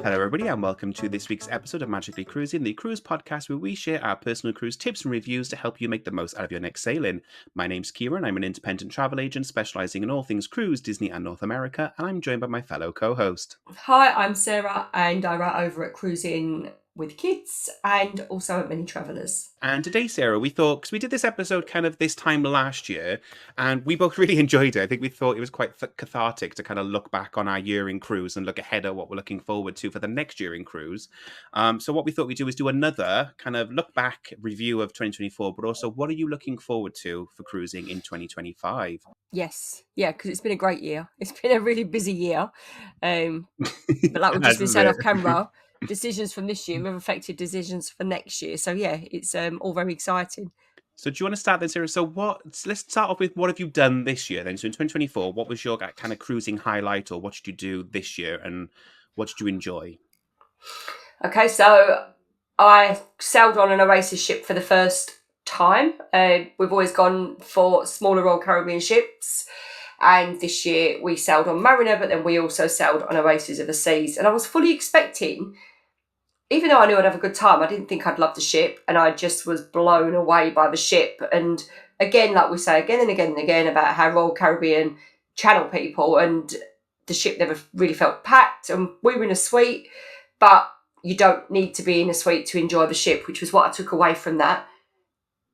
Hello, everybody, and welcome to this week's episode of Magically Cruising, the cruise podcast where we share our personal cruise tips and reviews to help you make the most out of your next sailing. My name's Kieran. I'm an independent travel agent specializing in all things cruise, Disney, and North America, and I'm joined by my fellow co-host. Hi, I'm Sarah, and I write over at Cruising with Kids and also at Many Travellers. And today, Sarah, we thought, because we did this episode kind of this time last year, and we both really enjoyed it. I think we thought it was quite cathartic to kind of look back on our year in cruise and look ahead at what we're looking forward to for the next year in cruise. So what we thought we'd do is do another kind of look back review of 2024, but also what are you looking forward to for cruising in 2025? Yes, yeah, because it's been a great year. It's been a really busy year. But like we've just been That's saying it. off camera, decisions from this year have affected decisions for next year. So yeah, it's all very exciting. So do you want to start then, Sarah? So let's start off with what have you done this year then? So in 2024, what was your kind of cruising highlight, or what did you do this year, and what did you enjoy? Okay, so I sailed on an Oasis ship for the first time. We've always gone for smaller Royal Caribbean ships. And this year we sailed on Mariner, but then we also sailed on Oasis of the Seas. And I was fully expecting, even though I knew I'd have a good time, I didn't think I'd love the ship. And I just was blown away by the ship. And again, like we say again and again and again about how Royal Caribbean channel people, and the ship never really felt packed. And we were in a suite, but you don't need to be in a suite to enjoy the ship, which was what I took away from that.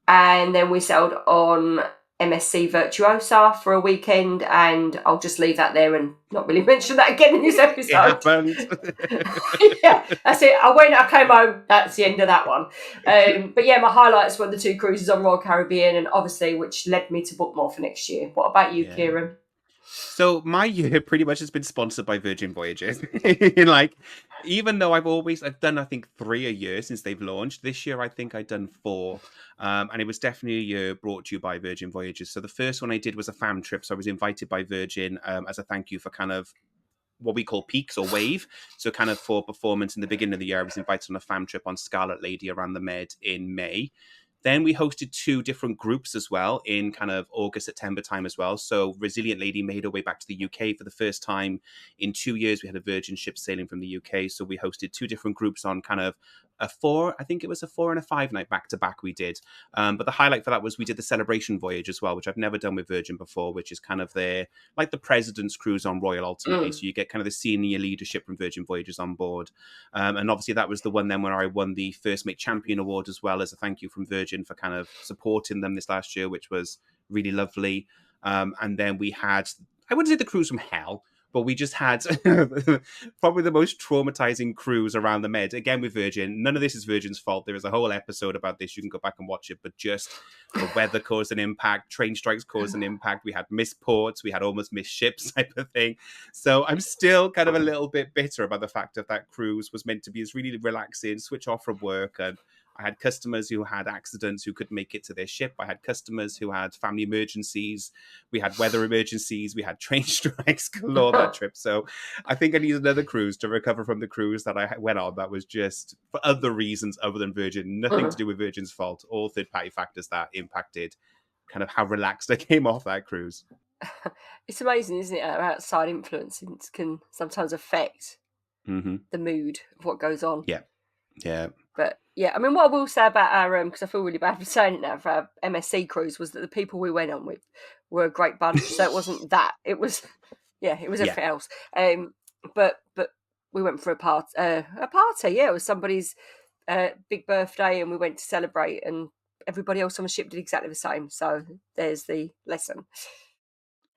And then we sailed on MSC Virtuosa for a weekend, and I'll just leave that there and not really mention that again in this episode. It happened. Yeah, that's it. I came home, that's the end of that one. But yeah, my highlights were the 2 cruises on Royal Caribbean, and obviously which led me to book more for next year. What about you, Kieran? So my year pretty much has been sponsored by Virgin Voyages. Even though I've done I think 3 a year since they've launched. This year I think I'd done 4. And it was definitely a year brought to you by Virgin Voyages. So the first one I did was a fam trip. So I was invited by Virgin as a thank you for kind of what we call peaks or wave. So kind of for performance in the beginning of the year, I was invited on a fam trip on Scarlet Lady around the Med in May. Then we hosted 2 different groups as well in kind of August, September time as well. So Resilient Lady made her way back to the UK for the first time in 2 years. We had a Virgin ship sailing from the UK. So we hosted 2 different groups on kind of a 4, I think it was a 4 and a 5 night back to back we did. But the highlight for that was we did the celebration voyage as well, which I've never done with Virgin before, which is kind of like the President's Cruise on Royal ultimately. So you get kind of the senior leadership from Virgin Voyages on board. And obviously that was the one then where I won the First Mate Champion Award as well as a thank you from Virgin for kind of supporting them this last year, which was really lovely. And then we had, I wouldn't say the cruise from hell, but we just had probably the most traumatizing cruise around the Med, again with Virgin. None of this is Virgin's fault. There is a whole episode about this. You can go back and watch it, but just the weather caused an impact. Train strikes caused an impact. We had missed ports. We had almost missed ships type of thing. So I'm still kind of a little bit bitter about the fact that cruise was meant to be as really relaxing, switch off from work. And I had customers who had accidents who couldn't make it to their ship. I had customers who had family emergencies. We had weather emergencies. We had train strikes galore that trip. So I think I need another cruise to recover from the cruise that I went on. That was just for other reasons other than Virgin. Nothing to do with Virgin's fault. All third-party factors that impacted kind of how relaxed I came off that cruise. It's amazing, isn't it, how outside influences can sometimes affect the mood of what goes on. Yeah. But yeah, I mean, what I will say about our, because I feel really bad for saying it now, for our MSC cruise was that the people we went on with were a great bunch. So it wasn't that. It was, it was everything else. But we went for a party. Yeah, it was somebody's big birthday, and we went to celebrate, and everybody else on the ship did exactly the same. So there's the lesson.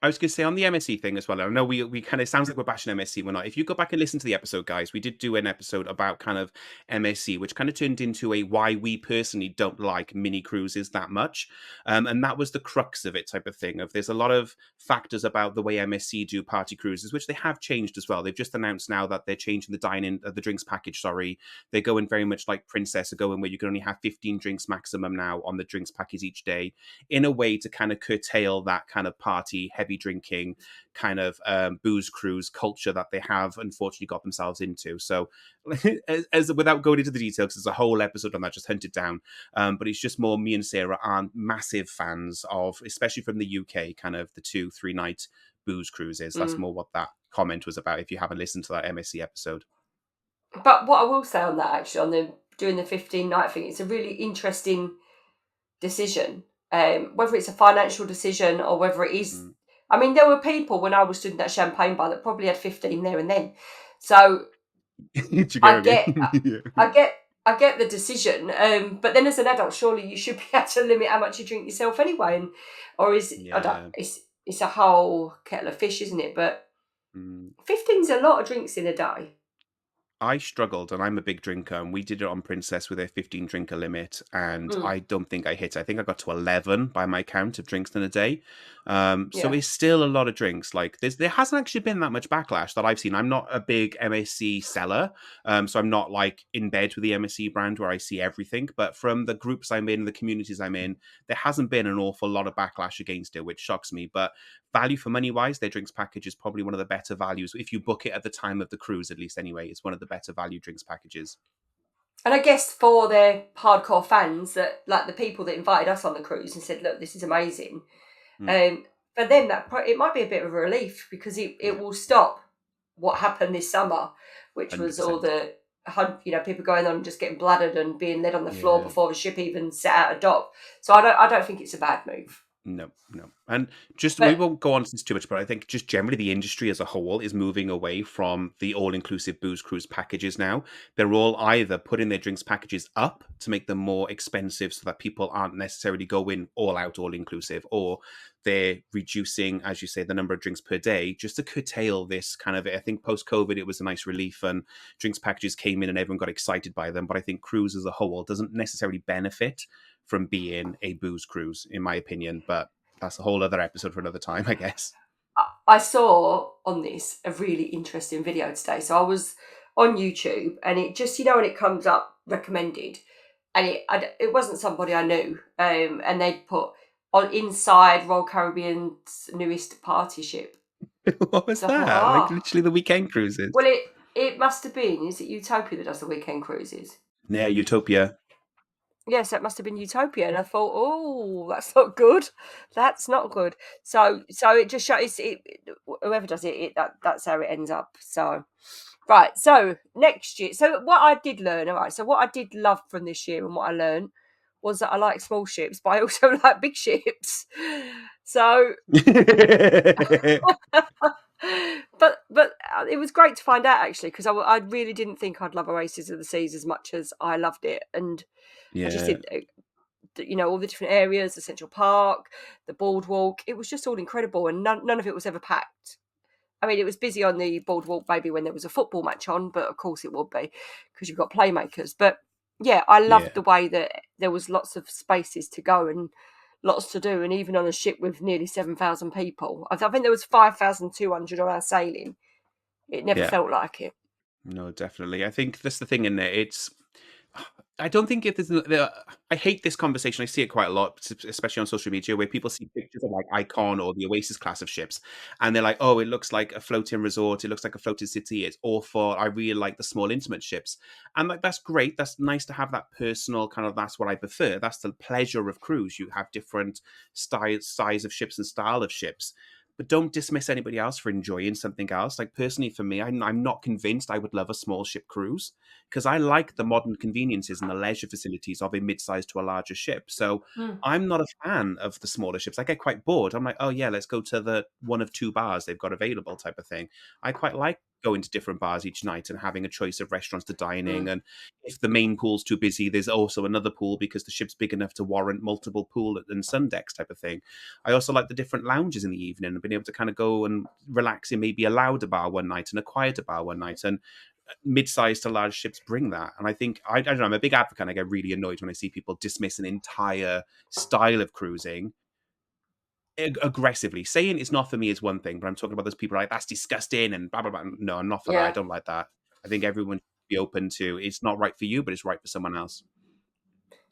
I was going to say on the MSC thing as well. I know we kind of sounds like we're bashing MSC. We're not. If you go back and listen to the episode, guys, we did do an episode about kind of MSC, which kind of turned into a why we personally don't like mini cruises that much, and that was the crux of it type of thing. There's a lot of factors about the way MSC do party cruises, which they have changed as well. They've just announced now that they're changing the drinks package. Sorry, they're going very much like Princess, are going where you can only have 15 drinks maximum now on the drinks package each day, in a way to kind of curtail that kind of party heavy drinking kind of booze cruise culture that they have unfortunately got themselves into. So as without going into the details, because there's a whole episode on that, just hunt it down, but it's just more me and Sarah aren't massive fans of, especially from the UK, kind of the 2-3 night booze cruises. That's more what that comment was about, if you haven't listened to that MSC episode. But what I will say on that, actually, on the doing the 15-night thing, it's a really interesting decision. Whether it's a financial decision or whether it is, Mm. I mean, there were people when I was stood in that champagne bar that probably had 15 there and then. So Do you get what I I mean? get, Yeah. I get, I get the decision. But then as an adult, surely you should be able to limit how much you drink yourself anyway. And or is I don't. Yeah. It's a whole kettle of fish, isn't it? But Mm. 15's a lot of drinks in a day. I struggled, and I'm a big drinker, and we did it on Princess with a 15 drinker limit, and Mm, I don't think I hit it. I think I got to 11 by my count of drinks in a day. So yeah. it's still a lot of drinks. Like there hasn't actually been that much backlash that I've seen. I'm not a big MSC seller, so I'm not like in bed with the MSC brand where I see everything. But from the groups I'm in, the communities I'm in, there hasn't been an awful lot of backlash against it, which shocks me. But value for money wise, their drinks package is probably one of the better values. If you book it at the time of the cruise, at least anyway, it's one of the better value drinks packages. And I guess for their hardcore fans, that like the people that invited us on the cruise and said, "Look, this is amazing," Mm, um, for them it might be a bit of a relief because it yeah, will stop what happened this summer, which was all 100%. the people going on and just getting bladdered and being led on the floor Yeah. before the ship even set out a dock. So I don't think it's a bad move. No, no. And just we But won't go on to this too much, but I think just generally the industry as a whole is moving away from the all-inclusive booze cruise packages now. They're all either putting their drinks packages up to make them more expensive so that people aren't necessarily going all out all-inclusive, or they're reducing, as you say, the number of drinks per day just to curtail this kind of I think post-COVID it was a nice relief and drinks packages came in and everyone got excited by them. But I think cruise as a whole doesn't necessarily benefit from being a booze cruise, in my opinion. But that's a whole other episode for another time, I guess. I saw on this a really interesting video today. So I was on YouTube and it just, when it comes up recommended, and it wasn't somebody I knew, and they'd put on inside Royal Caribbean's newest party ship. What was So I thought, that? Like literally the weekend cruises. well, it must have been. Is it Utopia that does the weekend cruises? Yeah, Utopia. Yes, that must have been Utopia, and I thought, oh, that's not good. That's not good. So it just shows whoever does that's how it ends up. So right, so next year. So what I did learn, all right. So what I did love from this year, and what I learned was that I like small ships, but I also like big ships. So, but it was great to find out actually because I really didn't think I'd love Oasis of the Seas as much as I loved it, and I just Yeah, did. All the different areas, the Central Park, the boardwalk. It was just all incredible, and none of it was ever packed. I mean, it was busy on the boardwalk maybe when there was a football match on, but of course it would be because you've got playmakers. But yeah, I loved the yeah, way that there was lots of spaces to go and lots to do, and even on a ship with nearly 7,000 people. I think there was 5,200 on our sailing. It never yeah. felt like it. No, definitely. I think that's the thing in there. I don't think it is. I hate this conversation. I see it quite a lot, especially on social media, where people see pictures of like Icon or the Oasis class of ships, and they're like, "Oh, it looks like a floating resort. It looks like a floating city. It's awful. I really like the small, intimate ships." And like that's great. That's nice to have that personal kind of. That's what I prefer. That's the pleasure of cruise. You have different size of ships and style of ships. But don't dismiss anybody else for enjoying something else. Like personally, for me, I'm not convinced I would love a small ship cruise because I like the modern conveniences and the leisure facilities of a mid-sized to a larger ship. So Mm, I'm not a fan of the smaller ships. I get quite bored. I'm like, oh yeah, let's go to the one of two bars they've got available type of thing. I quite like going to different bars each night and having a choice of restaurants to dine in. mm. And if the main pool's too busy, there's also another pool because the ship's big enough to warrant multiple pool and sun decks type of thing. I also like the different lounges in the evening and being able to kind of go and relax in maybe a louder bar one night and a quieter bar one night. And mid-sized to large ships bring that. And I think I don't know, I'm a big advocate and I get really annoyed when I see people dismiss an entire style of cruising aggressively. Saying it's not for me is one thing, but I'm talking about those people like that's disgusting and blah blah blah. No, I'm not for that. I Yeah. don't like that. I think everyone should be open to it's not right for you, but it's right for someone else.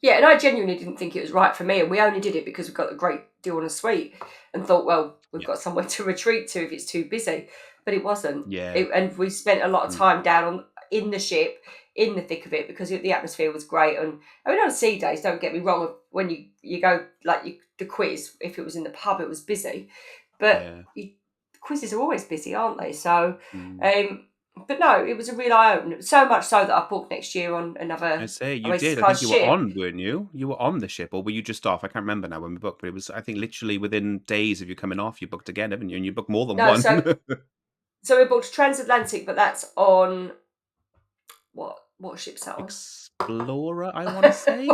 Yeah, and I genuinely didn't think it was right for me, and we only did it because we got a great deal on a suite, and thought, well, we've Yeah. got somewhere to retreat to if it's too busy. But it wasn't, Yeah. and we spent a lot of Mm. time down in the ship, in the thick of it, because the atmosphere was great. And I mean, on sea days, don't get me wrong, when you go like the quiz, if it was in the pub, it was busy, but Yeah. quizzes are always busy, aren't they? So, Mm. um, But no, it was a real eye opener. So much so that I booked next year on I another say you did. I think Oasis-class you were ship. on, weren't you? You were on the ship, or were you just off? I can't remember now when we booked, but it was, I think, literally within days of you coming off, you booked again, haven't you? And you booked more than No, one. so we booked transatlantic, but that's on what ship's that on? Explorer, I want to say.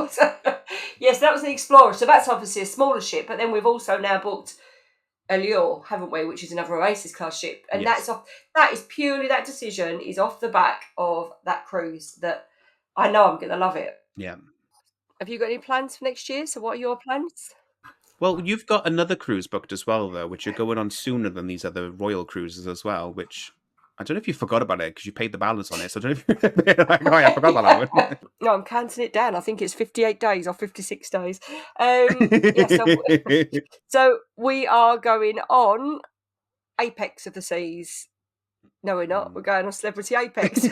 Yes, that was the Explorer. So that's obviously a smaller ship. But then we've also now booked Allure, haven't we? Which is another Oasis-class ship, and Yes. That is purely, that decision is off the back of that cruise. That I know I'm going to love it. Yeah. Have you got any plans for next year? So what are your plans? Well, you've got another cruise booked as well, though, which you're going on sooner than these other Royal cruises as well, which I don't know if you forgot about it because you paid the balance on it. So I don't know if you're like, oh, yeah, I forgot about Yeah. that No, I'm counting it down. I think it's 58 days or 56 days. Yeah, one. so we are going on Apex of the Seas. No, we're not. Mm. We're going on Celebrity Apex.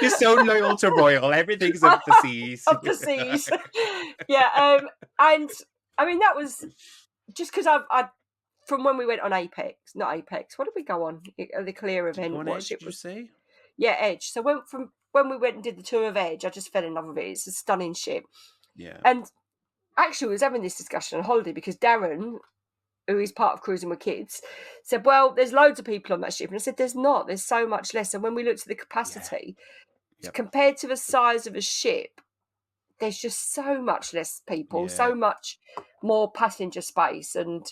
You're so loyal to Royal. Everything's of the seas. Of the Seas. Yeah, and I mean that was just because I from when we went on Apex, not Apex. What did we go on? The Clear Did you go event. on What Edge, ship did you was? say? Yeah, Edge. So when we went and did the tour of Edge, I just fell in love with it. It's a stunning ship. Yeah. And actually, we was having this discussion on holiday because Darren, who is part of Cruising with Kids, said, "Well, there's loads of people on that ship," and I said, "There's not. There's so much less." And when we looked at the Yeah. capacity Yep. compared to the size of a ship, there's just so much less people, Yeah. so much more passenger space and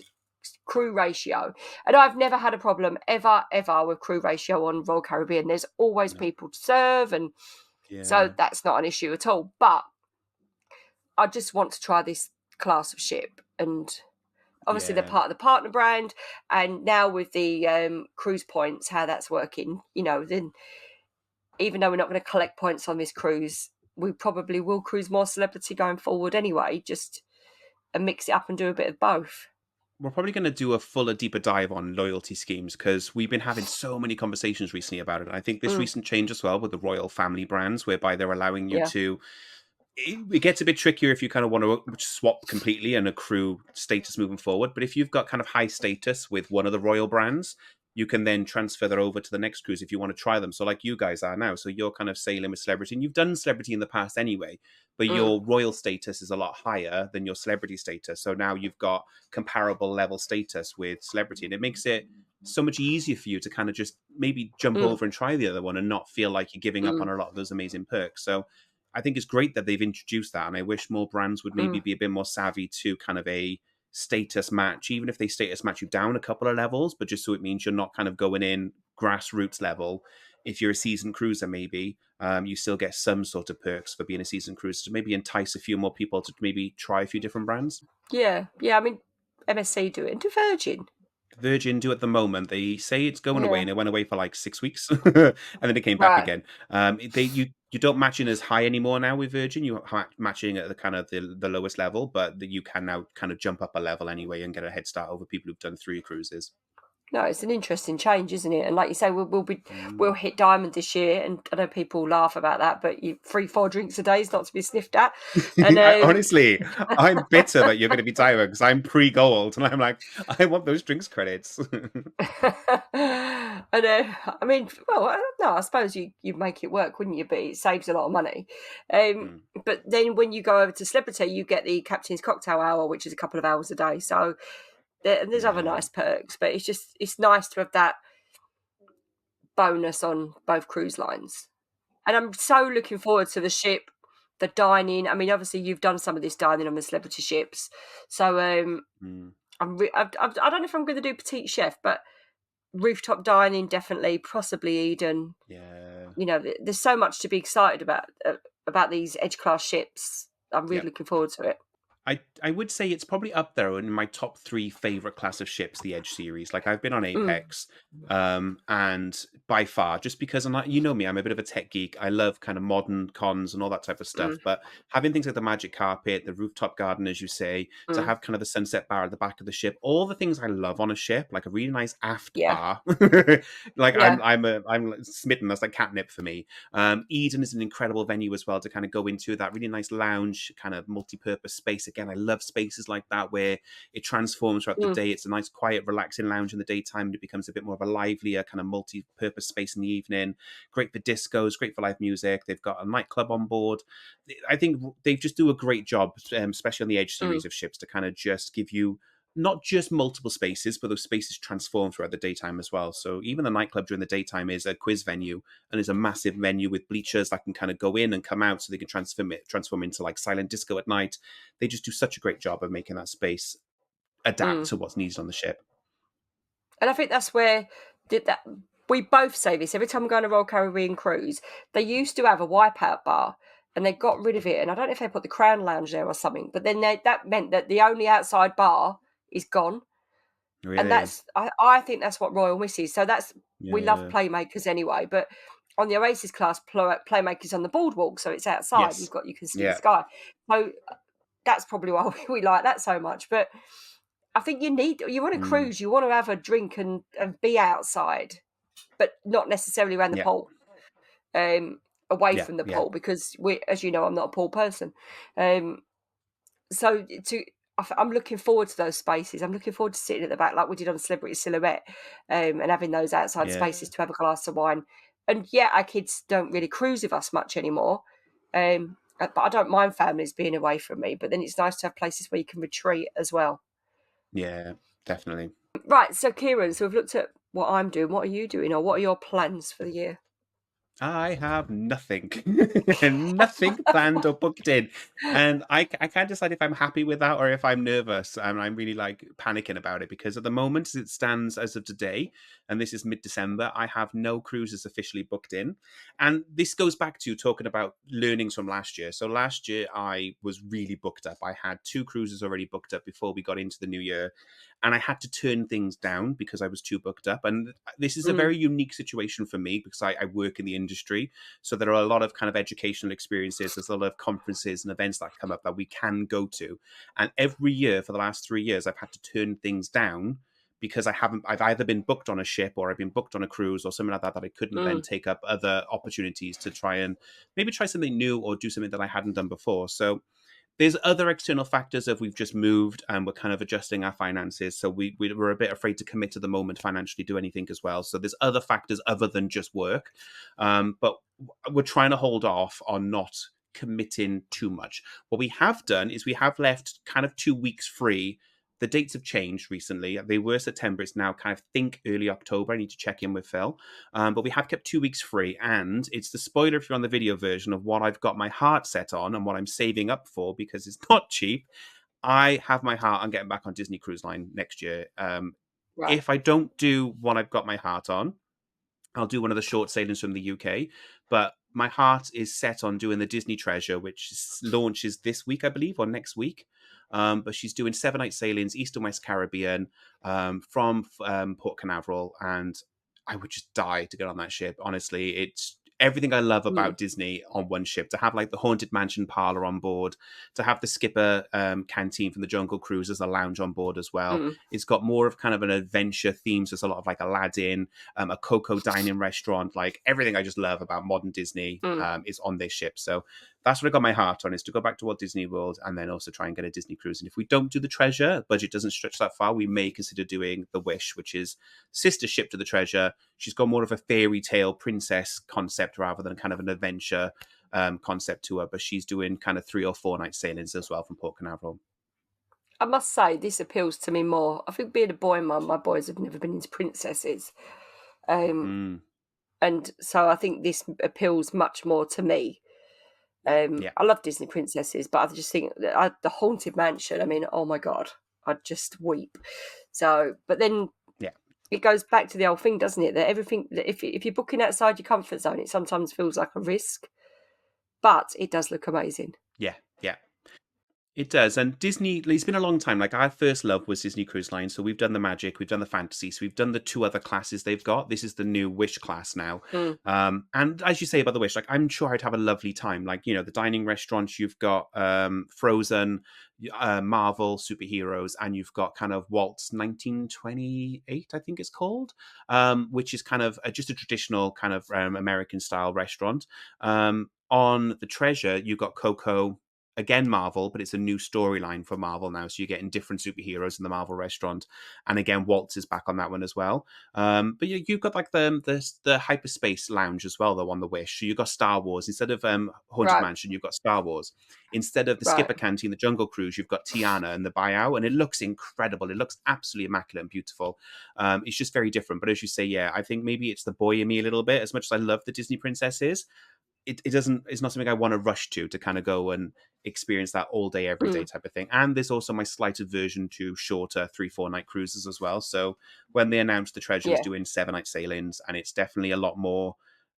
crew ratio. And I've never had a problem ever with crew ratio on Royal Caribbean. There's always No. people to serve, and so Yeah. that's not an issue at all. But I just want to try this class of ship, and obviously they're Yeah. part of the partner brand, and now with the cruise points, how that's working, then even though we're not going to collect points on this cruise, we probably will cruise more celebrity going forward anyway, just and mix it up and do a bit of both. We're probably going to do a fuller, deeper dive on loyalty schemes because we've been having so many conversations recently about it. I think this Mm, recent change as well with the Royal Family brands, whereby they're allowing you yeah. to, it gets a bit trickier if you kind of want to swap completely and accrue status moving forward. But if you've got kind of high status with one of the Royal brands, you can then transfer that over to the next cruise if you want to try them. So, like you guys are now. So, you're kind of sailing with celebrity, and you've done celebrity in the past anyway, but Mm, your royal status is a lot higher than your celebrity status. So, now you've got comparable level status with celebrity, and it makes it so much easier for you to kind of just maybe jump mm, over and try the other one and not feel like you're giving up on mm, a lot of those amazing perks. So, I think it's great that they've introduced that, and I wish more brands would maybe mm, be a bit more savvy to kind of a status match, even if they status match you down a couple of levels, but just so it means you're not kind of going in grassroots level. If you're a seasoned cruiser, maybe you still get some sort of perks for being a seasoned cruiser to maybe entice a few more people to maybe try a few different brands. yeah, yeah. I mean, MSC do it, and do Virgin. Virgin do at the moment. They say it's going away, Yeah, and it went away for like 6 weeks, and then it came back right. again. You don't match in as high anymore now with Virgin. You matching at the kind of the lowest level, but you can now kind of jump up a level anyway and get a head start over people who've done 3 cruises. No, it's an interesting change, isn't it? And like you say, we'll Mm. hit diamond this year, and I know people laugh about that, but 3-4 drinks a day is not to be sniffed at. And Honestly, I'm bitter that you're going to be tired because I'm pre-gold, and I'm like, I want those drinks credits. and I mean, well, no, I suppose you make it work, wouldn't you? But it saves a lot of money. Mm, But then when you go over to celebrity, you get the captain's cocktail hour, which is a couple of hours a day. So there's other yeah, nice perks, but it's nice to have that bonus on both cruise lines. And I'm so looking forward to the ship, the dining. I mean, obviously you've done some of this dining on the celebrity ships, so mm, I don't know if I'm going to do petite chef, but rooftop dining definitely, possibly Eden. yeah, There's so much to be excited about these edge class ships. I'm yeah. really looking forward to it. I would say it's probably up there in my top 3 favorite class of ships, the Edge series. Like I've been on Mm, Apex, and by far, just because I'm like, you know me, I'm a bit of a tech geek. I love kind of modern cons and all that type of stuff. Mm, But having things like the magic carpet, the rooftop garden, as you say, to mm. have kind of the sunset bar at the back of the ship, all the things I love on a ship, like a really nice aft Yeah, bar. Like yeah. I'm smitten. That's like catnip for me. Eden is an incredible venue as well to kind of go into that really nice lounge, kind of multi-purpose space. Again, I love spaces like that where it transforms throughout the Mm, day. It's a nice, quiet, relaxing lounge in the daytime, and it becomes a bit more of a livelier kind of multi-purpose space in the evening. Great for discos, great for live music. They've got a nightclub on board. I think they just do a great job, especially on the Edge mm, series of ships, to kind of just give you not just multiple spaces, but those spaces transform throughout the daytime as well. So even the nightclub during the daytime is a quiz venue and is a massive venue with bleachers that can kind of go in and come out, so they can transform into like silent disco at night. They just do such a great job of making that space adapt mm. to what's needed on the ship. And I think that's where did that. We both say this every time we go on a Royal Caribbean cruise. They used to have a wipeout bar, and they got rid of it. And I don't know if they put the Crown Lounge there or something. But then that meant that the only outside bar is gone, and Really? I think that's what Royal misses. So that's we love Yeah. playmakers anyway, but on the Oasis-class, playmakers on the boardwalk, so it's outside. Yes. You can see the Yeah. sky. So that's probably why we like that so much. But I think you want to Mm. cruise, you want to have a drink and be outside, but not necessarily around the Yeah. pool, away Yeah. from the Yeah. pool, because as you know, I'm not a pool person. Um, so I'm looking forward to those spaces. I'm looking forward to sitting at the back like we did on Celebrity Silhouette, and having those outside Yeah. spaces to have a glass of wine. And yeah, our kids don't really cruise with us much anymore. But I don't mind families being away from me. But then it's nice to have places where you can retreat as well. Yeah. Definitely. Right, so Kieran, so we've looked at what I'm doing. What are you doing, or what are your plans for the year? I have nothing, nothing planned or booked in, and I can't decide if I'm happy with that or if I'm nervous, and I'm really like panicking about it because at the moment, as it stands as of today, and this is mid-December, I have no cruises officially booked in, and this goes back to talking about learnings from last year. So last year I was really booked up. I had 2 cruises already booked up before we got into the new year, and I had to turn things down because I was too booked up. And this is a Mm, very unique situation for me because I work in the industry. So there are a lot of kind of educational experiences. There's a lot of conferences and events that come up that we can go to. And every year for the last 3 years, I've had to turn things down because I've either been booked on a ship or I've been booked on a cruise or something like that I couldn't then mm, take up other opportunities to try and maybe try something new or do something that I hadn't done before. So there's other external factors of we've just moved and we're kind of adjusting our finances. So we're a bit afraid to commit to the moment financially, do anything as well. So there's other factors other than just work. But we're trying to hold off on not committing too much. What we have done is we have left kind of 2 weeks free. The dates have changed recently. They were September. It's now kind of think early October. I need to check in with Phil. But we have kept 2 weeks free. And it's the spoiler if you're on the video version of what I've got my heart set on and what I'm saving up for because it's not cheap. I have my heart on getting back on Disney Cruise Line next year. right. If I don't do what I've got my heart on, I'll do one of the short sailings from the UK, but my heart is set on doing the Disney Treasure, which launches this week, I believe, or next week. But she's doing 7 night sailings, East and West Caribbean, from Port Canaveral, and I would just die to get on that ship. Honestly, it's everything I love Mm, about Disney on one ship. To have like the Haunted Mansion parlor on board, to have the Skipper canteen from the Jungle Cruise as a lounge on board as well. mm, It's got more of kind of an adventure theme. So there's a lot of like Aladdin, a Coco dining restaurant, like everything I just love about modern Disney mm. is on this ship. So that's what I got my heart on, is to go back to Walt Disney World and then also try and get a Disney cruise. And if we don't do the Treasure, budget doesn't stretch that far, we may consider doing the Wish, which is sister ship to the Treasure. She's got more of a fairy tale princess concept rather than kind of an adventure concept to her, but she's doing kind of 3 or 4 night sailings as well from Port Canaveral. I must say, this appeals to me more. I think being a boy mum, my boys have never been into princesses. Um, Mm, and so I think this appeals much more to me. yeah, I love Disney princesses, but I just think that the Haunted Mansion, I mean, oh my God, I'd just weep. So, but then yeah, it goes back to the old thing, doesn't it? That everything, that if you're booking outside your comfort zone, it sometimes feels like a risk, but it does look amazing. yeah, yeah. It does. And Disney, it's been a long time. Like, our first love was Disney Cruise Line. So we've done the Magic, we've done the Fantasy, so we've done the two other classes they've got. This is the new Wish class now. Mm, And as you say about the Wish, like, I'm sure I'd have a lovely time. Like, the dining restaurants, you've got Frozen, Marvel superheroes, and you've got kind of Walt's 1928, I think it's called, which is kind of just a traditional kind of American style restaurant. On the Treasure, you've got Coco, again Marvel, but it's a new storyline for Marvel now. So you're getting different superheroes in the Marvel restaurant, and again Waltz is back on that one as well. But you've got like the hyperspace lounge as well, though, on the Wish. So you've got Star Wars instead of Haunted right, Mansion. You've got Star Wars instead of the right. Skipper Canteen, the Jungle Cruise. You've got Tiana and the Bayou, and it looks incredible. It looks absolutely immaculate and beautiful. It's just very different. But as you say, yeah, I think maybe it's the boy in me a little bit. As much as I love the Disney princesses, it doesn't, it's not something I want to rush to kind of go and experience that all day every day Mm, type of thing. And there's also my slight aversion to shorter 3-4 night cruises as well. So when they announced the Treasure was yeah. doing 7 night sailings, and it's definitely a lot more,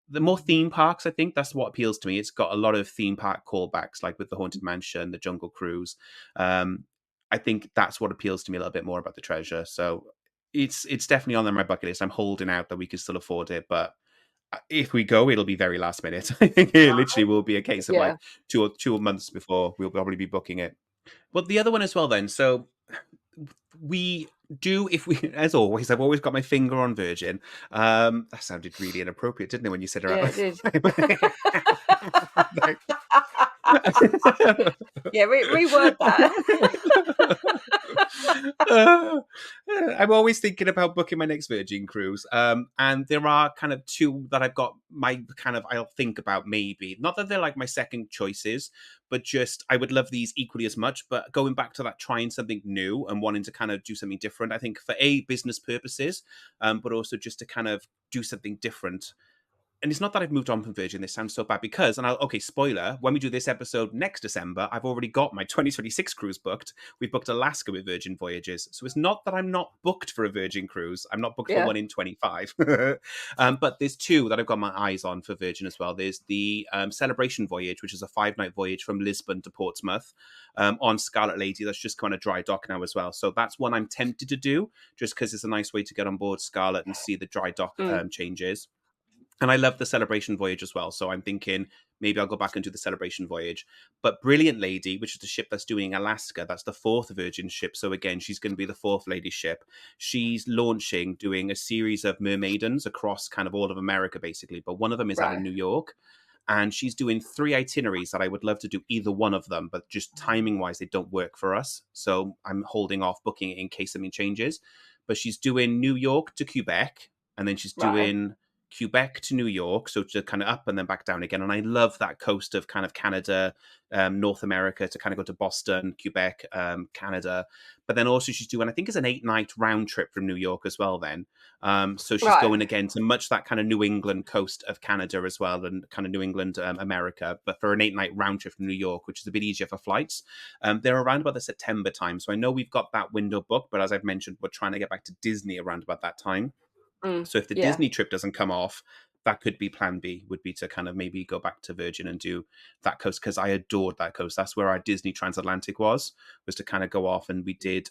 the more theme parks, I think that's what appeals to me. It's got a lot of theme park callbacks, like with the Haunted Mansion, the Jungle Cruise. I think that's what appeals to me a little bit more about the Treasure. So it's definitely on my bucket list. I'm holding out that we can still afford it, but if we go, it'll be very last minute. I think it literally will be a case of Yeah. like two months before we'll probably be booking it. But the other one as well, then. So we do, if we, as always, I've always got my finger on Virgin. That sounded really inappropriate, didn't it, when you said Yeah, it it did. out? Yeah, reword that. Uh, I'm always thinking about booking my next Virgin cruise. And there are kind of two that I've got my kind of, I'll think about maybe. Not that they're like my second choices, but just I would love these equally as much. But going back to that, trying something new and wanting to kind of do something different, I think for business purposes, but also just to kind of do something different. And it's not that I've moved on from Virgin. This sounds so bad because, and okay, spoiler, when we do this episode next December, I've already got my 2026 cruise booked. We've booked Alaska with Virgin Voyages. So it's not that I'm not booked for a Virgin cruise. I'm not booked for Yeah. one in 25. But there's two that I've got my eyes on for Virgin as well. There's the Celebration Voyage, which is a 5 night voyage from Lisbon to Portsmouth on Scarlet Lady. That's just kind of dry dock now as well. So that's one I'm tempted to do just because it's a nice way to get on board Scarlet and see the dry dock Mm, changes. And I love the Celebration Voyage as well. So I'm thinking maybe I'll go back and do the Celebration Voyage. But Brilliant Lady, which is the ship that's doing Alaska, that's the fourth Virgin ship. So again, she's going to be the fourth lady ship. She's launching, doing a series of mermaidens across kind of all of America, basically. But one of them is out of right. New York. And she's doing 3 itineraries that I would love to do either one of them, but just timing wise, they don't work for us. So I'm holding off booking it in case something changes. But she's doing New York to Quebec, and then she's Right. doing Quebec to New York, so to kind of up and then back down again. And I love that coast of kind of Canada, North America, to kind of go to Boston, Quebec, Canada. But then also she's doing, I think it's an 8 night round trip from New York as well then. So she's Right. going again to much that kind of New England coast of Canada as well, and kind of New England, America, but for an 8 night round trip from New York, which is a bit easier for flights. They're around about the September time. So I know we've got that window booked, but as I've mentioned, we're trying to get back to Disney around about that time. Mm, So if the yeah. Disney trip doesn't come off, that could be plan B, would be to kind of maybe go back to Virgin and do that coast, because I adored that coast. That's where our Disney transatlantic was to kind of go off, and we did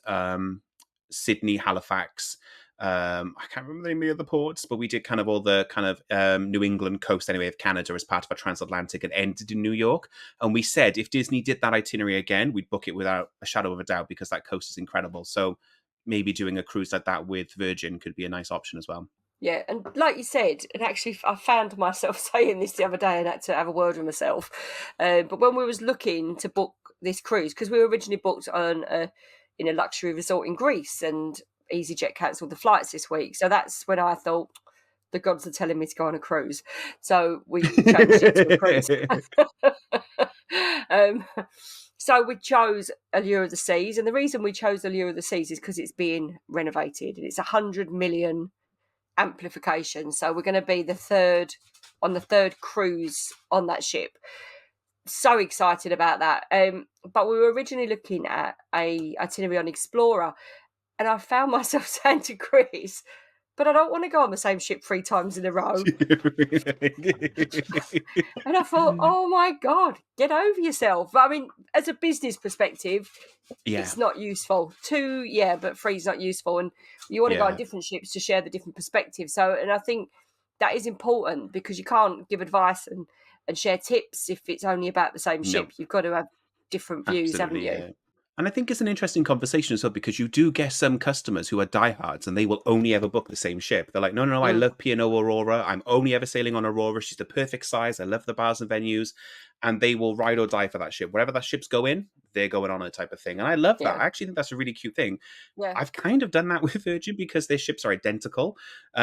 Sydney, Halifax. I can't remember the name of the other ports, but we did kind of all the kind of New England coast anyway of Canada as part of our transatlantic, and ended in New York. And we said if Disney did that itinerary again, we'd book it without a shadow of a doubt because that coast is incredible. So maybe doing a cruise like that with Virgin could be a nice option as well. Yeah, and like you said, and actually, I found myself saying this the other day, and had to have a word with myself. But when we was looking to book this cruise, because we were originally booked on in a luxury resort in Greece, and EasyJet cancelled the flights this week, so that's when I thought the gods are telling me to go on a cruise. So we changed it to a cruise. um, so we chose Allure of the Seas, and the reason we chose Allure of the Seas is because it's being renovated, and it's 100 million amplifications. So we're going to be the third cruise on that ship. So excited about that. But we were originally looking at a itinerary on Explorer, and I found myself saying to Chris, but I don't want to go on the same ship 3 times in a row. And I thought, oh my God, get over yourself. I mean, as a business perspective, Yeah, it's not useful. 2, yeah, but 3 is not useful. And you want to go on yeah, different ships to share the different perspectives. So, and I think that is important because you can't give advice and share tips if it's only about the same no. ship. You've got to have different views, haven't Absolutely, you? yeah. And I think it's an interesting conversation as well because you do get some customers who are diehards and they will only ever book the same ship. They're like, no, no, no, I Mm, love P&O Aurora. I'm only ever sailing on Aurora. She's the perfect size. I love the bars and venues. And they will ride or die for that ship. Wherever that ship's going, they're going on it type of thing. And I love that. yeah, I actually think that's a really cute thing. yeah, I've kind of done that with Virgin because their ships are identical.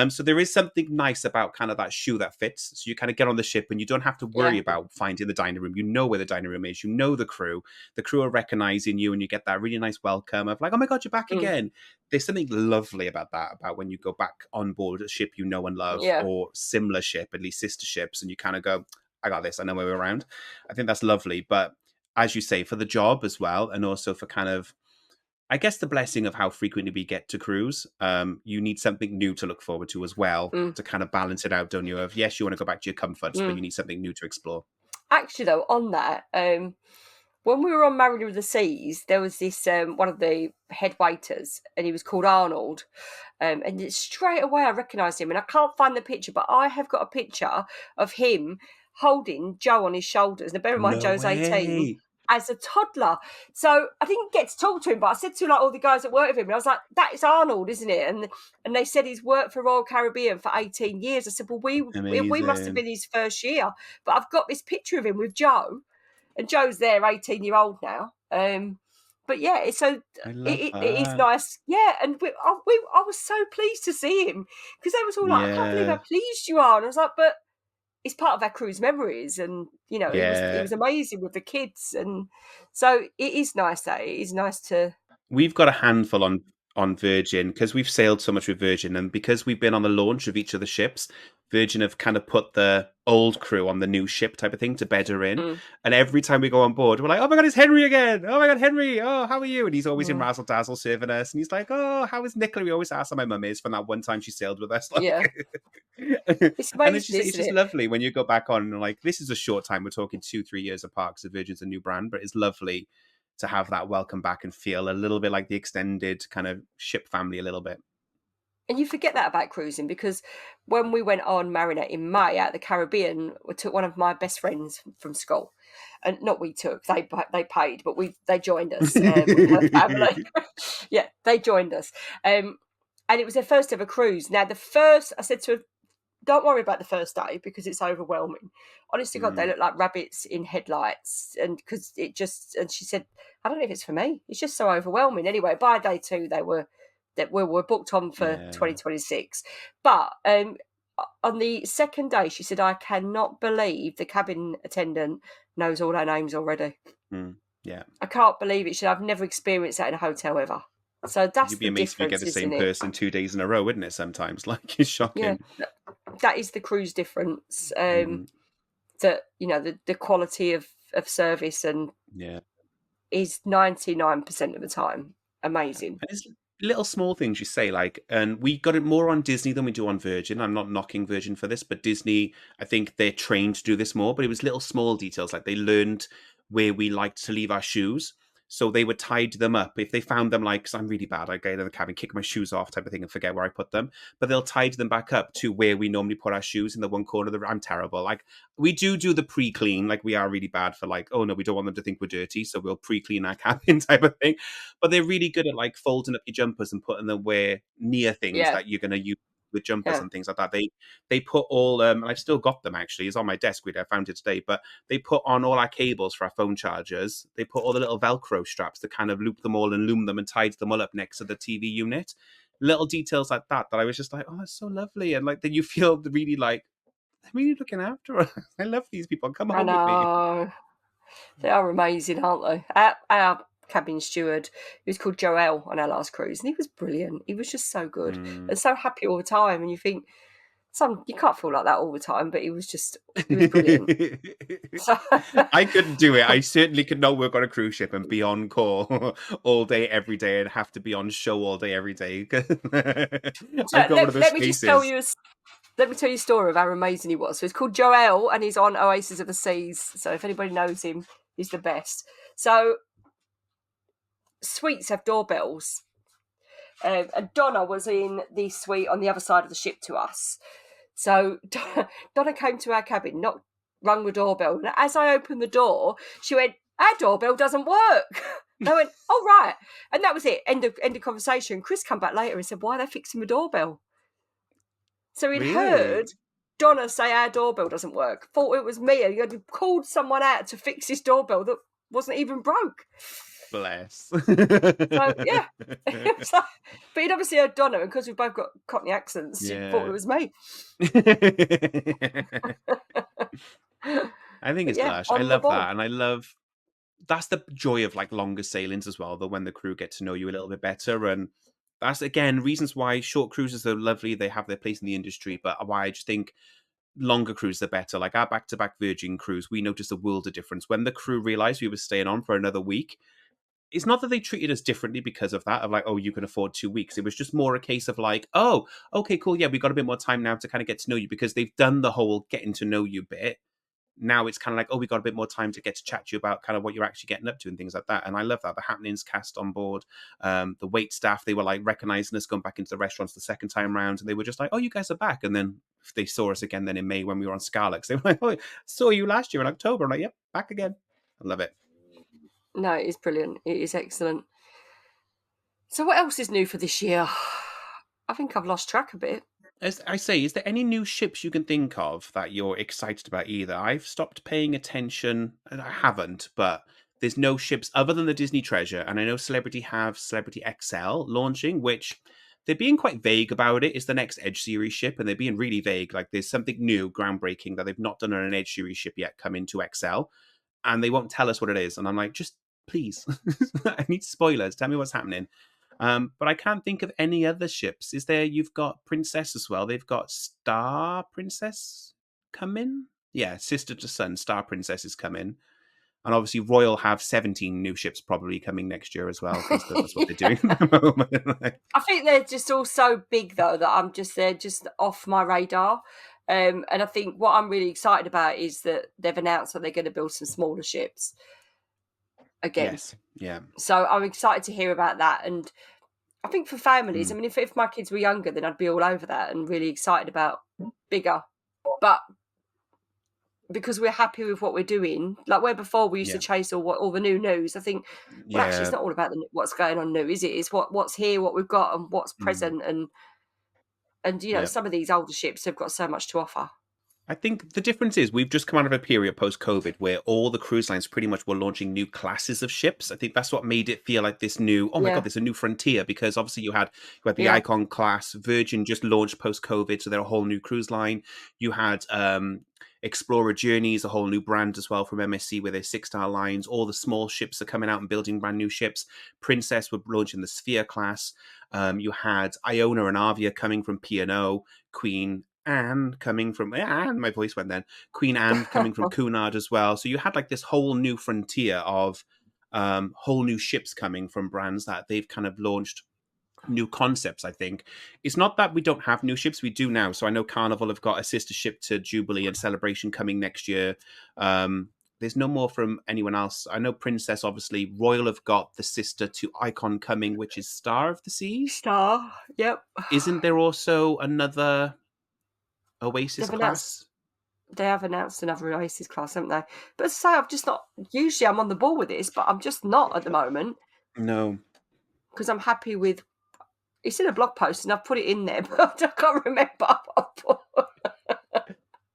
So there is something nice about kind of that shoe that fits. So you kind of get on the ship and you don't have to worry yeah. about finding the dining room. You know where the dining room is. You know the crew. The crew are recognizing you and you get that really nice welcome of like, oh my God, you're back Mm, again. There's something lovely about that, about when you go back on board a ship you know and love yeah. or similar ship, at least sister ships, and you kind of go, I got this. I know where we're around. I think that's lovely. But as you say, for the job as well, and also for kind of I guess the blessing of how frequently we get to cruise, you need something new to look forward to as well Mm, to kind of balance it out, don't you? Of yes, you want to go back to your comforts, but mm. you need something new to explore. Actually, though, on that, when we were on Mariner of the Seas, there was this one of the head waiters, and he was called Arnold. And straight away I recognised him, and I can't find the picture, but I have got a picture of him holding Joe on his shoulders. Now, bear in mind, No Joe's 18 way. as a toddler. So I didn't get to talk to him, but I said to like all the guys that work with him, and I was like, "That is Arnold, isn't it?" And they said he's worked for Royal Caribbean for 18 years. I said, "Well, we must have Amazing. been his first year," but I've got this picture of him with Joe, and Joe's there, 18-year-old now. But yeah, so I love it is that. nice. Yeah, and I was so pleased to see him because they was all like, I can't believe how Yeah. pleased you are. And I was like, but it's part of our cruise memories. And, you know, it Yeah. was amazing with the kids. And so it is nice that it is nice to, We've got a handful on Virgin because we've sailed so much with Virgin, and because we've been on the launch of each of the ships, Virgin have kind of put the old crew on the new ship type of thing to bed her in. mm, And every time we go on board, we're like, "Oh my God, it's Henry again! Oh my God, Henry! Oh, how are you?" And he's always in mm, razzle dazzle serving us, and he's like, "Oh, how is Nicola?" We always ask how my mum is from that one time she sailed with us, yeah, like. it's And it's amazing, just it's isn't just it? lovely when you go back on and like this is a short time. We're talking 2-3 years apart because Virgin's a new brand, but it's lovely to have that welcome back and feel a little bit like the extended kind of ship family a little bit. And you forget that about cruising because when we went on Mariner in May out of the Caribbean, we took one of my best friends from school, and not we took they paid, but they joined us with her family. Yeah, they joined us, and it was their first ever cruise. Now the first, I said to her, "Don't worry about the first day because it's overwhelming." Honestly, God, they Mm, look like rabbits in headlights, and because it just, and she said, "I don't know if it's for me. It's just so overwhelming." Anyway, by day 2, we were booked on for yeah. 2026. But on the second day, she said, "I cannot believe the cabin attendant knows all our names already. Mm, yeah. I can't believe it." She said, "I've never experienced that in a hotel ever." So that's You'd be the amazed if you get difference, the same isn't it? person 2 days in a row, wouldn't it? Sometimes, like it's Yeah, shocking. that is the cruise difference. Mm, That the quality of service and yeah. is 99% of the time amazing. And it's little small things you say, like, and we got it more on Disney than we do on Virgin. I'm not knocking Virgin for this, but Disney, I think they're trained to do this more. But it was little small details, like they learned where we liked to leave our shoes. So they would tidy them up. If they found them, like, because I'm really bad, I go in the cabin, kick my shoes off type of thing and forget where I put them. But they'll tidy them back up to where we normally put our shoes in the one corner of the I'm terrible. Like, we do the pre-clean. Like, we are really bad for, like, oh no, we don't want them to think we're dirty. So we'll pre-clean our cabin type of thing, but they're really good at like folding up your jumpers and putting them where near things Yeah, that you're going to use with jumpers yeah, and things like that. They put all I've still got them actually. It's on my desk. I found it today, but they put on all our cables for our phone chargers. They put all the little Velcro straps to kind of loop them all and loom them and tied them all up next to the TV unit. Little details like that that I was just like, oh, that's so lovely, and like then you feel really like they're really looking after us. I love these people. Come I home with me. know. They are amazing, aren't they? Our cabin steward, he was called Joel on our last cruise, and he was brilliant. He was just so good Mm, and so happy all the time. And you think You can't feel like that all the time, but he was brilliant. So, I couldn't do it. I certainly could not work on a cruise ship and be on call all day, every day, and have to be on show all day, every day. so I've got one of those let me just tell faces. you let me tell you a story of how amazing he was. So he's called Joel, and he's on Oasis of the Seas. So if anybody knows him, he's the best. So suites have doorbells. And Donna was in the suite on the other side of the ship to us. So Donna came to our cabin, rung the doorbell. And as I opened the door, she went, "Our doorbell doesn't work." And I went, "Oh, right." And that was it. End of conversation. Chris come back later and said, "Why are they fixing the doorbell?" So he'd heard Really? Donna say our doorbell doesn't work. Thought it was me. And he had called someone out to fix his doorbell that wasn't even broke. Bless. So, yeah. So, but he'd obviously heard Donna, and because we've both got Cockney accents, she thought it Yeah. was me. I think But it's yeah, lush. I on the love ball. that. And I love that's the joy of like longer sailings as well, though, when the crew get to know you a little bit better. And that's again reasons why short cruises are lovely. They have their place in the industry, but why I just think longer cruises are better. Like our back-to-back Virgin cruise, we noticed a world of difference when the crew realized we were staying on for another week. It's not that they treated us differently because of that, of like, oh, you can afford 2 weeks. It was just more a case of like, oh, okay, cool. Yeah, we got a bit more time now to kind of get to know you because they've done the whole getting to know you bit. Now it's kind of like, oh, we got a bit more time to get to chat to you about kind of what you're actually getting up to and things like that. And I love that. The happenings cast on board, the wait staff, they were like recognizing us going back into the restaurants the second time round. And they were just like, oh, you guys are back. And then they saw us again then in May when we were on Scarlex. They were like, oh, saw you last year in October. I'm like, yep, back again. I love it. No, it is brilliant. It is excellent. So what else is new for this year? I think I've lost track a bit. As I say, is there any new ships you can think of that you're excited about either? I've stopped paying attention, and I haven't, but there's no ships other than the Disney Treasure, and I know Celebrity have Celebrity XL launching, which they're being quite vague about it. It's the next Edge series ship, and they're being really vague. Like there's something new, groundbreaking that they've not done on an Edge series ship yet come into XL, and they won't tell us what it is. And I'm like, just please, I need spoilers. Tell me what's happening. But I can't think of any other ships. Is there? You've got Princess as well. They've got Star Princess coming. Yeah, sister to son, Star Princess is coming. And obviously, Royal have 17 new ships probably coming next year as well, because that's what they're doing at the moment. I think they're just all so big though that they're just off my radar. And I think what I'm really excited about is that they've announced that they're going to build some smaller ships again. Yes, yeah. So I'm excited to hear about that. And I think for families, I Mm. mean, if my kids were younger, then I'd be all over that and really excited about bigger. But because we're happy with what we're doing, like where before we used to Yeah, chase all the new news, I think, well, actually, it's yeah. not all about what's going on new, is it? It's what's here, what we've got, and what's Mm. present, and Yeah. some of these older ships have got so much to offer. I think the difference is we've just come out of a period post COVID where all the cruise lines pretty much were launching new classes of ships. I think that's what made it feel like this new, oh my God, Yeah, there's a new frontier because obviously you had the yeah. Icon class, Virgin just launched post COVID, so they're a whole new cruise line. You had Explorer Journeys, a whole new brand as well from MSC with their 6-star lines. All the small ships are coming out and building brand new ships. Princess were launching the Sphere class. You had Iona and Avia coming from P&O, Queen Anne coming from Anne, my voice went then. Queen Anne coming from Cunard as well. So you had like this whole new frontier of whole new ships coming from brands that they've kind of launched new concepts. I think it's not that we don't have new ships, we do now. So I know Carnival have got a sister ship to Jubilee and Celebration coming next year. There's no more from anyone else. I know Princess, obviously. Royal have got the sister to Icon coming, which is Star of the Seas. Star, yep. Isn't there also another Oasis They've announced class? they have announced another Oasis-class, haven't they? But as I say, I've just not. Usually, I'm on the ball with this, but I'm just not at the moment No. because I'm happy with. It's in a blog post, and I've put it in there, but I can't remember.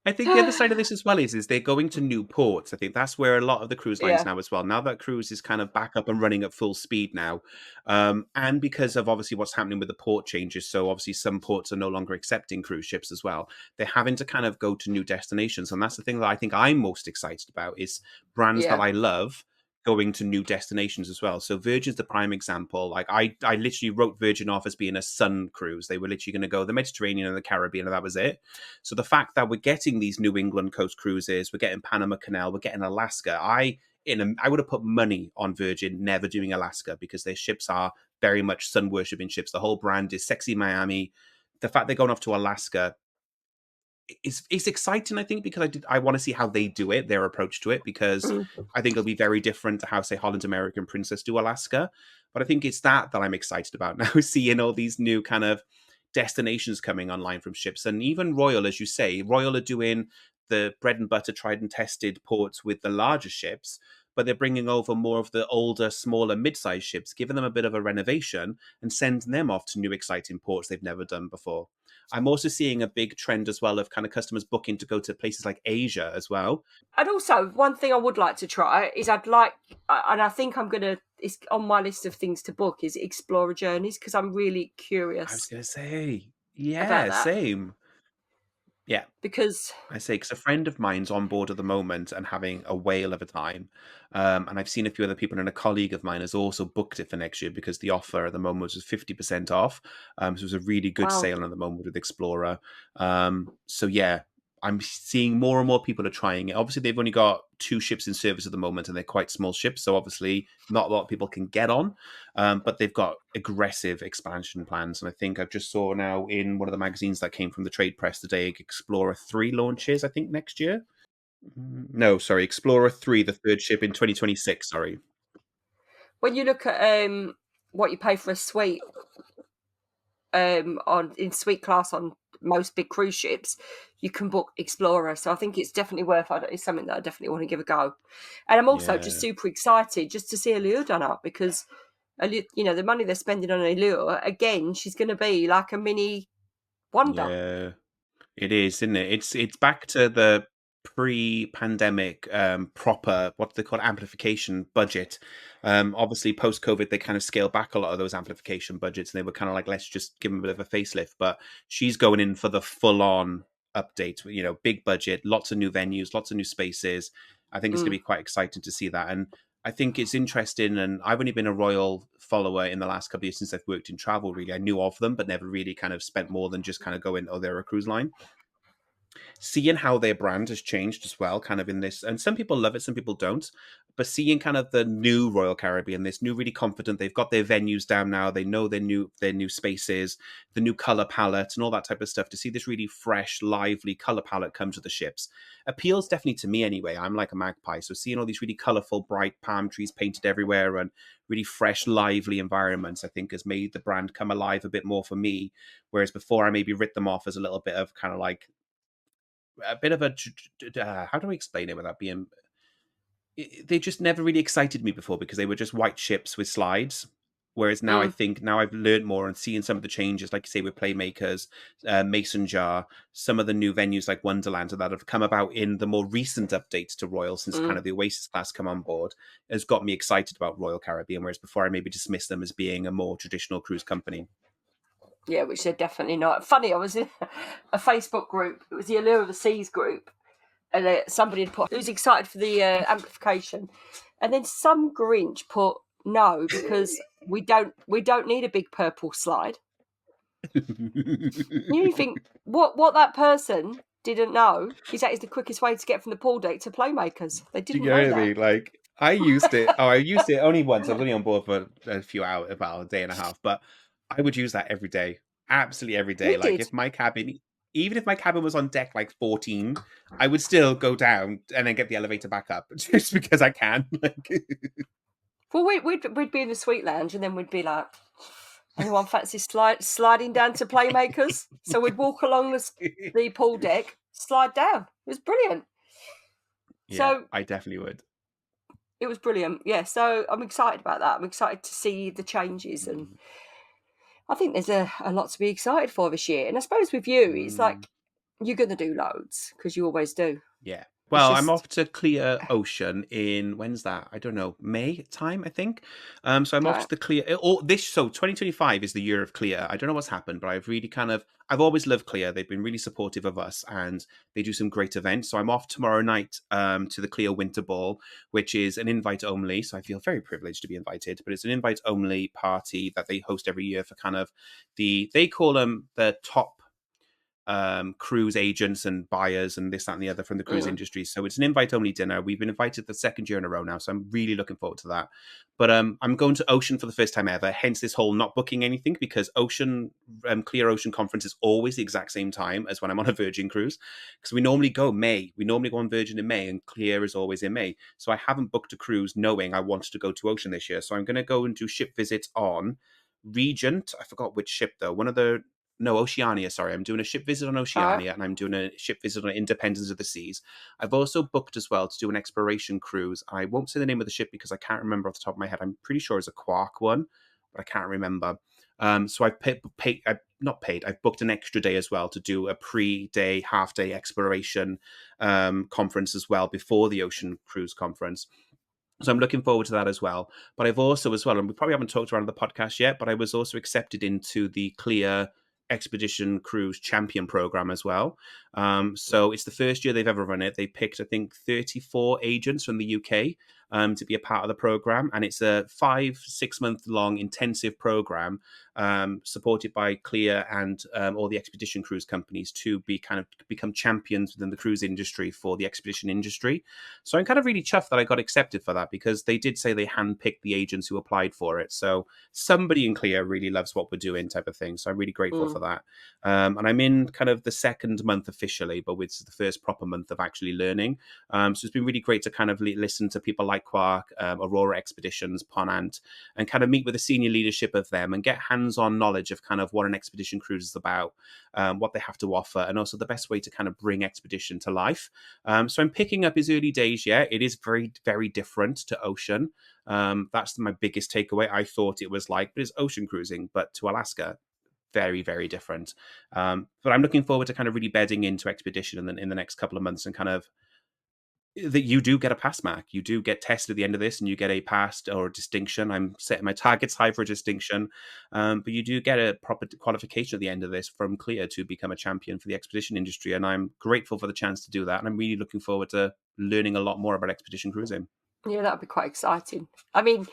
I think the other side of this as well is they're going to new ports. I think that's where a lot of the cruise lines Yeah, now as well. Now that cruise is kind of back up and running at full speed now, and because of obviously what's happening with the port changes, so obviously some ports are no longer accepting cruise ships as well. They're having to kind of go to new destinations, and that's the thing that I think I'm most excited about is brands that yeah. I love going to new destinations as well. So Virgin's the prime example. Like I literally wrote Virgin off as being a sun cruise. They were literally going to go the Mediterranean and the Caribbean, and that was it. So the fact that we're getting these New England coast cruises, we're getting Panama Canal, we're getting Alaska. I would have put money on Virgin never doing Alaska because their ships are very much sun worshipping ships. The whole brand is sexy Miami. The fact they're going off to Alaska is exciting, I think, because I want to see how they do it, their approach to it, because Mm. I think it'll be very different to how, say, Holland American Princess do Alaska. But I think it's that I'm excited about now, seeing all these new kind of destinations coming online from ships. And even Royal, as you say, Royal are doing the bread and butter, tried and tested ports with the larger ships, but they're bringing over more of the older, smaller, mid-sized ships, giving them a bit of a renovation and sending them off to new, exciting ports they've never done before. I'm also seeing a big trend as well of kind of customers booking to go to places like Asia as well. And also, one thing I would like to try is and I think it's on my list of things to book, is Explorer Journeys, because I'm really I was curious going to say, about yeah, that. same. Yeah, Because, I say, because a friend of mine's on board at the moment and having a whale of a time. And I've seen a few other people, and a colleague of mine has also booked it for next year because the offer at the moment was 50% off. So it was a really good wow, sale at the moment with Explorer. So yeah, I'm seeing more and more people are trying it. Obviously, they've only got 2 ships in service at the moment, and they're quite small ships. So obviously, not a lot of people can get on. But they've got aggressive expansion plans. And I think I've just saw now in one of the magazines that came from the trade press today, Explorer 3 launches, I think, next year. No, sorry, Explorer 3, the third ship in 2026, sorry. when you look at what you pay for a suite on in suite class on most big cruise ships, you can book Explorer. So I think it's definitely it's something that I definitely want to give a go. And I'm also just Yeah, super excited just to see Allure done up, because the money they're spending on Allure, again, she's going to be like a mini wonder. yeah. It is, isn't it? It's back to the pre-pandemic proper, what do they call it, amplification budget. Obviously post-COVID they kind of scaled back a lot of those amplification budgets, and they were kind of like, let's just give them a bit of a facelift. But she's going in for the full-on update, big budget, lots of new venues, lots of new spaces. I think it's going to Mm. be quite exciting to see that. And I think it's interesting, and I've only been a Royal follower in the last couple of years since I've worked in travel, really. I knew of them, but never really kind of spent more than just kind of going, oh, they're a cruise line. Seeing how their brand has changed as well, kind of in this, and some people love it, some people don't, but seeing kind of the new Royal Caribbean, this new, really confident, they've got their venues down now, they know their new spaces, the new color palette and all that type of stuff, to see this really fresh, lively color palette come to the ships appeals definitely to me anyway. I'm like a magpie, so seeing all these really colorful, bright palm trees painted everywhere and really fresh, lively environments, I think has made the brand come alive a bit more for me, whereas before I maybe writ them off as a little bit of kind of like a bit of a how do I explain it without being? They just never really excited me before because they were just white ships with slides. Whereas now I Mm. think now I've learned more and seeing some of the changes, like you say, with Playmakers, Mason Jar, some of the new venues like Wonderland that have come about in the more recent updates to Royal since kind Mm. of the Oasis-class come on board, has got me excited about Royal Caribbean. Whereas before I maybe dismissed them as being a more traditional cruise company. Yeah, which they're definitely not. Funny, I was in a Facebook group. It was the Allure of the Seas group, and somebody had put who's excited for the amplification, and then some Grinch put no, because we don't need a big purple slide. You think what that person didn't know is that is the quickest way to get from the pool deck to Playmakers. They Do you didn't get know what I that. mean? Like I used it. Oh, I used it only once. I was only on board for a few hours, about a day and a half, but I would use that every day, absolutely every day. We Like did. if my cabin, even if my cabin was on deck like 14, I would still go down and then get the elevator back up just because I can. Like, Well, we'd be in the sweet lounge, and then we'd be like, anyone fancy sliding down to Playmakers? So we'd walk along the pool deck, slide down. It was brilliant. yeah, So I definitely would. it was brilliant. Yeah. So I'm excited about that. I'm excited to see the changes, and Mm, I think there's a lot to be excited for this year. And I suppose with you, it's mm, like you're going to do loads because you always do. yeah. It's Well, I'm just off to clear ocean in when's that? I don't know, May time, I think. So I'm off like to the clear. So 2025 is the year of clear. I don't know what's happened, but I've really I've always loved clear. They've been really supportive of us, and they do some great events. So I'm off tomorrow night to the Clear Winter Ball, which is an invite only. So I feel very privileged to be invited, but it's an invite only party that they host every year for kind of they call them the top cruise agents and buyers and this, that, and the other from the cruise mm, industry. So it's an invite only dinner. We've been invited the second year in a row now. So I'm really looking forward to that. But I'm going to Ocean for the first time ever, hence this whole not booking anything because Ocean, Clear Ocean Conference is always the exact same time as when I'm on a Virgin cruise. Because we normally go May. We normally go on Virgin in May and Clear is always in May. So I haven't booked a cruise knowing I wanted to go to Ocean this year. So I'm going to go and do ship visits on Regent. I forgot which ship though. One of the no, Oceania, sorry. I'm doing a ship visit on all right. Oceania and I'm doing a ship visit on Independence of the Seas. I've also booked as well to do an exploration cruise. I won't say the name of the ship because I can't remember off the top of my head. I'm pretty sure it's a Quark one, but I can't remember. So I've not paid, I've booked an extra day as well to do a pre-day, half-day exploration conference as well before the Ocean Cruise Conference. So I'm looking forward to that as well. But I've also, as well, and we probably haven't talked around the podcast yet, but I was also accepted into the Clear Expedition Cruise Champion program as well. So it's the first year they've ever run it. They picked, I think, 34 agents from the UK to be a part of the program. And it's a 5-6 month long intensive program supported by Clear and all the expedition cruise companies to be kind of become champions within the cruise industry for the expedition industry. So I'm kind of really chuffed that I got accepted for that because they did say they handpicked the agents who applied for it. So somebody in Clear really loves what we're doing, type of thing. So I'm really grateful for Mm, that. And I'm in kind of the second month officially, but it's the first proper month of actually learning. So it's been really great to kind of listen to people like Quark, Aurora Expeditions, Ponant, and kind of meet with the senior leadership of them and get hands-on knowledge of kind of what an expedition cruise is about, what they have to offer, and also the best way to kind of bring expedition to life. So I'm picking up his early days yet. It is very, very different to ocean. That's my biggest takeaway. I thought it was like, but it's ocean cruising, but to Alaska, very, very different. But I'm looking forward to kind of really bedding into expedition in the next couple of months and kind of that you do get a pass mark. You do get tested at the end of this and you get a pass or a distinction. I'm setting my targets high for a distinction, but you do get a proper qualification at the end of this from Clear to become a champion for the expedition industry. And I'm grateful for the chance to do that. And I'm really looking forward to learning a lot more about expedition cruising. yeah, that would be quite exciting. I mean,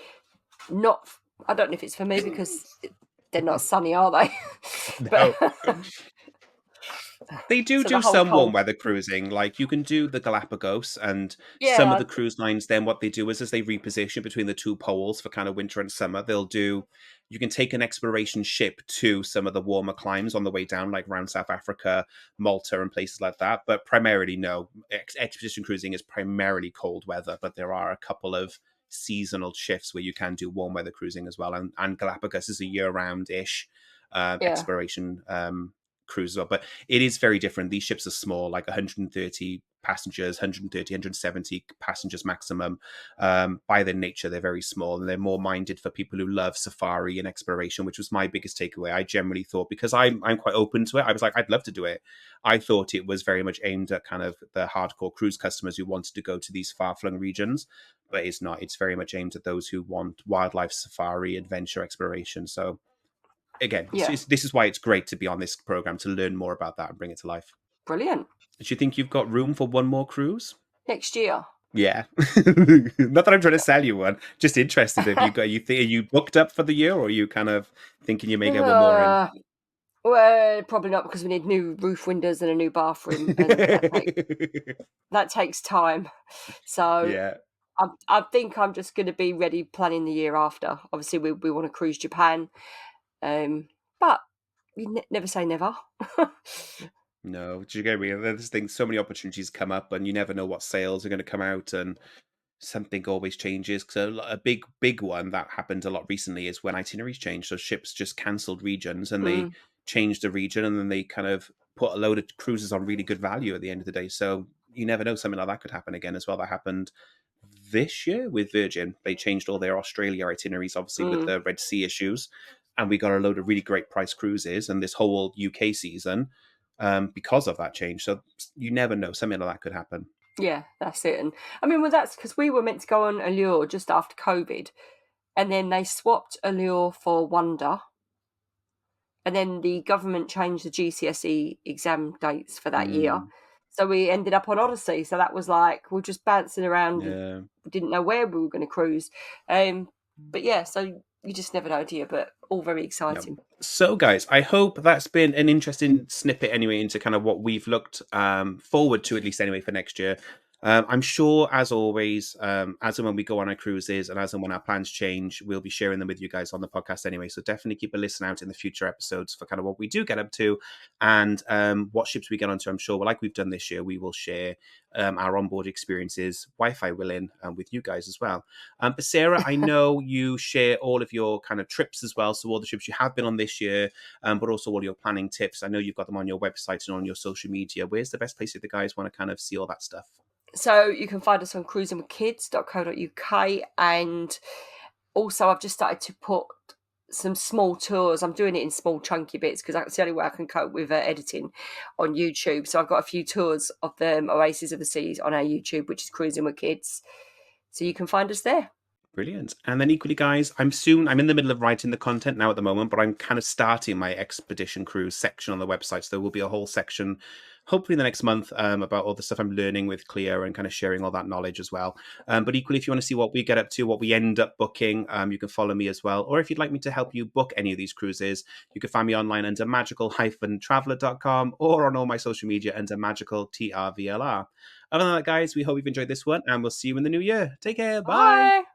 not. I don't know if it's for me because they're not sunny, are they? No. But They do so the do whole some warm cold. weather cruising. Like you can do the Galapagos, and some of Yeah, the cruise lines. Then what they do is, as they reposition between the two poles for kind of winter and summer, they'll do. You can take an exploration ship to some of the warmer climes on the way down, like around South Africa, Malta, and places like that. But primarily, no. Expedition cruising is primarily cold weather, but there are a couple of seasonal shifts where you can do warm weather cruising as well. And Galapagos is a year round ish yeah, exploration cruise as well. But it is very different. These ships are small, like 130 passengers, 130, 170 passengers maximum. By their nature, they're very small and they're more minded for people who love safari and exploration, which was my biggest takeaway. I generally thought, because I'm quite open to it, I was like, I'd love to do it. I thought it was very much aimed at kind of the hardcore cruise customers who wanted to go to these far-flung regions, but it's not. It's very much aimed at those who want wildlife safari, adventure, exploration. So again, yeah. this is why it's great to be on this program to learn more about that and bring it to life. Brilliant. Do you think you've got room for one more cruise? Next year. Yeah. Not that I'm trying to sell you one. Just interested if you got are you booked up for the year or are you kind of thinking you may get one more in? Uh, well, probably not because we need new roof windows and a new bathroom, and that takes time. So Yeah. I think I'm just going to be ready planning the year after. Obviously, we want to cruise Japan, but you never say never. No, do you get me? There's things, so many opportunities come up, and you never know what sales are going to come out, and something always changes. So a big one that happened a lot recently is when itineraries changed. So ships just cancelled regions, and they Mm, changed the region, and then they kind of put a load of cruises on really good value at the end of the day. So you never know, something like that could happen again as well. That happened this year with Virgin. They changed all their Australia itineraries, obviously with mm. the Red Sea issues, and we got a load of really great price cruises. And this whole UK season because of that change. So you never know, something like that could happen. Yeah, that's it. And I mean, well, that's because we were meant to go on Allure just after COVID, and then they swapped Allure for Wonder, and then the government changed the GCSE exam dates for that year. Mm, So we ended up on Odyssey. So that was like we're just bouncing around. yeah. We didn't know where we were going to cruise. But yeah, so you just never know, do you? But all very Yep. exciting. So, guys, I hope that's been an interesting snippet anyway into kind of what we've looked forward to, at least anyway, for next year. I'm sure, as always, as and when we go on our cruises and as and when our plans change, we'll be sharing them with you guys on the podcast anyway. So definitely keep a listen out in the future episodes for kind of what we do get up to and what ships we get onto. I'm sure, well, like we've done this year, we will share our onboard experiences, Wi-Fi willing, with you guys as well. But Sarah, I know you share all of your kind of trips as well. So all the trips you have been on this year, but also all your planning tips. I know you've got them on your website and on your social media. Where's the best place if the guys want to kind of see all that stuff? So you can find us on cruisingwithkids.co.uk, and also I've just started to put some small tours. I'm doing it in small chunky bits because that's the only way I can cope with editing on YouTube. So I've got a few tours of the Oasis of the Seas on our YouTube, which is Cruising with Kids. So you can find us there. Brilliant. And then equally, guys, I'm in the middle of writing the content now at the moment, but I'm kind of starting my expedition cruise section on the website. So there will be a whole section, hopefully in the next month, about all the stuff I'm learning with Clea and kind of sharing all that knowledge as well. But equally, if you want to see what we get up to, what we end up booking, you can follow me as well. Or if you'd like me to help you book any of these cruises, you can find me online under magical-traveler.com or on all my social media under magical_TRVLR. Other than that, guys, we hope you've enjoyed this one and we'll see you in the new year. Take care. Bye. Bye.